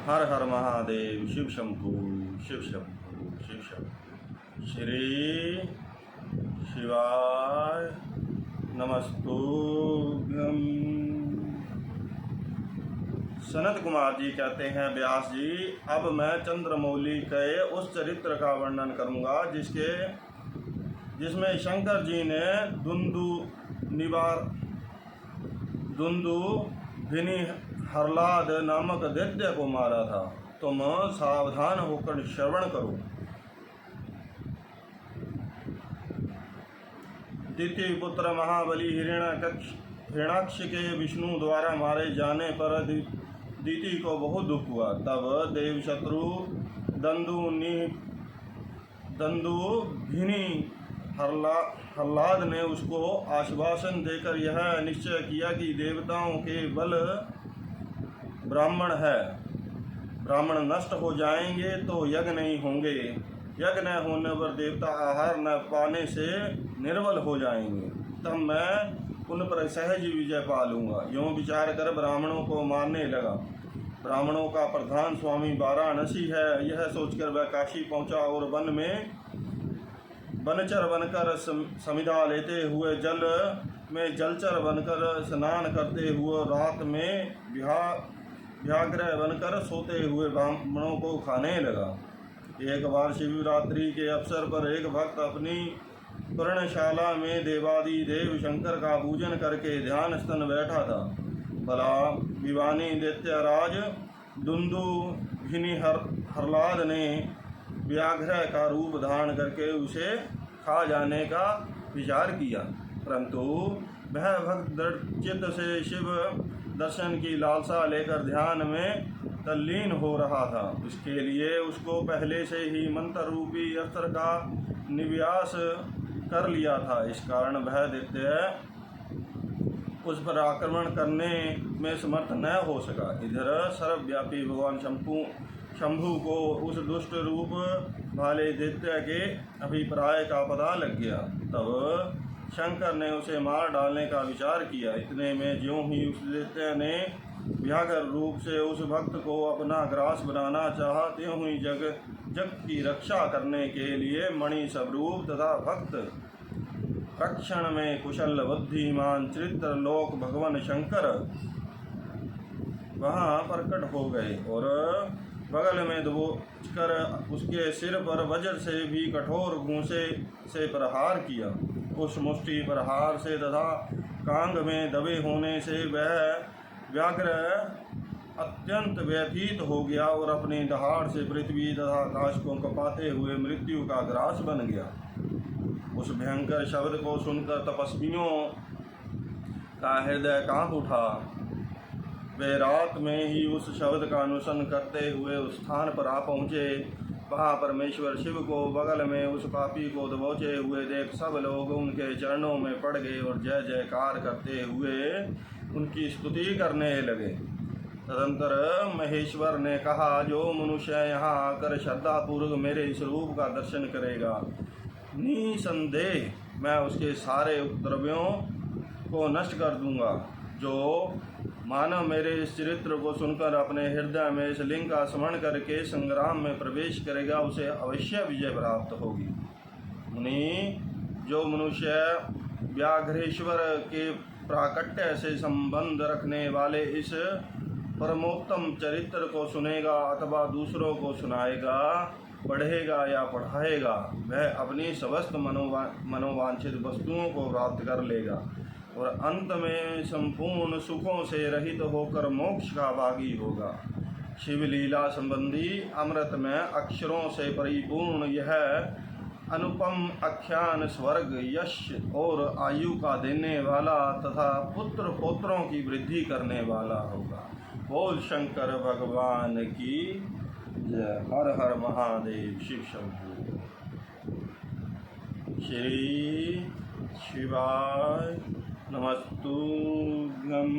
हर हर महादेव, शिव शंभू, शिव शंभू, शिव शंभू। श्री शिवाय नमस्तुभ्यं। सनत कुमार जी कहते हैं, व्यास जी, अब मैं चंद्रमौली के उस चरित्र का वर्णन करूंगा जिसमें शंकर जी ने दुंदुभिनी हरलाद नामक दैत्य को मारा था। तुम सावधान होकर श्रवण करो। द्वितीय पुत्र महाबली हिरण्याक्ष के विष्णु द्वारा मारे जाने पर दिति को बहुत दुख हुआ। तब देवशत्रु दंदुभिनी हरलाद ने उसको आश्वासन देकर यह निश्चय किया कि देवताओं के बल ब्राह्मण नष्ट हो जाएंगे तो यज्ञ नहीं होंगे। यज्ञ न होने पर देवता आहार न पाने से निर्बल हो जाएंगे। तब मैं उन पर सहज विजय पा लूँगा। यूँ विचार कर ब्राह्मणों को मारने लगा। ब्राह्मणों का प्रधान स्वामी वाराणसी है, यह सोचकर वह काशी पहुँचा और वन में बनचर बनकर समिधा लेते हुए जल में जलचर बनकर स्नान करते हुए रात में व्याघ्र बनकर सोते हुए ब्राह्मणों को खाने लगा। एक बार शिवरात्रि के अवसर पर एक भक्त अपनी पर्णशाला में देवादिदेव शंकर का पूजन करके ध्यान स्तन बैठा था। भला विवानी दैत्यराज दुंदुभिनी हरलाद ने व्याघ्र का रूप धारण करके उसे खा जाने का विचार किया, परंतु वह भक्त दृढ़चित्त से शिव दर्शन की लालसा लेकर ध्यान में तल्लीन हो रहा था। इसके लिए उसको पहले से ही मंत्र रूपी अस्त्र का निव्यास कर लिया था। इस कारण वह दैत्य उस पर आक्रमण करने में समर्थ न हो सका। इधर सर्वव्यापी भगवान शंभू को उस दुष्ट रूप वाले दैत्य के अभिप्राय का पता लग गया। तब शंकर ने उसे मार डालने का विचार किया। इतने में ज्यों ही उस दैत्य ने व्याघ्र रूप से उस भक्त को अपना ग्रास बनाना चाहा, त्यों ही जग की रक्षा करने के लिए मणि स्वरूप तथा भक्त रक्षण में कुशल बुद्धिमान चरित्र लोक भगवान शंकर वहाँ प्रकट हो गए और बगल में दबोचकर उसके सिर पर वज्र से भी कठोर घूंसे से प्रहार किया। उस मुष्टि प्रहार से तथा कांग में दबे होने से वह व्याघ्र अत्यंत व्यथित हो गया और अपनी दहाड़ से पृथ्वी तथा आकाश को कपाते हुए मृत्यु का ग्रास बन गया। उस भयंकर शब्द को सुनकर तपस्वियों का हृदय कांप उठा। वे रात में ही उस शब्द का अनुसरण करते हुए उस स्थान पर आ पहुँचे। वहाँ परमेश्वर शिव को बगल में उस पापी को दबोचे हुए देख सब लोग उनके चरणों में पड़ गए और जय जयकार करते हुए उनकी स्तुति करने लगे। तदंतर महेश्वर ने कहा, जो मनुष्य यहाँ आकर श्रद्धापूर्वक मेरे स्वरूप का दर्शन करेगा, निसंदेह मैं उसके सारे उपद्रव्यों को नष्ट कर दूंगा। जो मानव मेरे इस चरित्र को सुनकर अपने हृदय में इस लिंग का स्मरण करके संग्राम में प्रवेश करेगा, उसे अवश्य विजय प्राप्त होगी। मुनि, जो मनुष्य व्याघ्रेश्वर के प्राकट्य से संबंध रखने वाले इस परमोत्तम चरित्र को सुनेगा अथवा दूसरों को सुनाएगा, पढ़ेगा या पढ़ाएगा, वह अपनी समस्त मनोवांछित वस्तुओं को प्राप्त कर लेगा और अंत में संपूर्ण सुखों से रहित होकर मोक्ष का भागी होगा। शिवलीला संबंधी अमृतमय अक्षरों से परिपूर्ण यह अनुपम आख्यान स्वर्ग, यश और आयु का देने वाला तथा पुत्र पौत्रों की वृद्धि करने वाला होगा। बोल शंकर भगवान की जय। हर हर महादेव, शिव शंभू। श्री शिवाय नमस्तुभ्यं।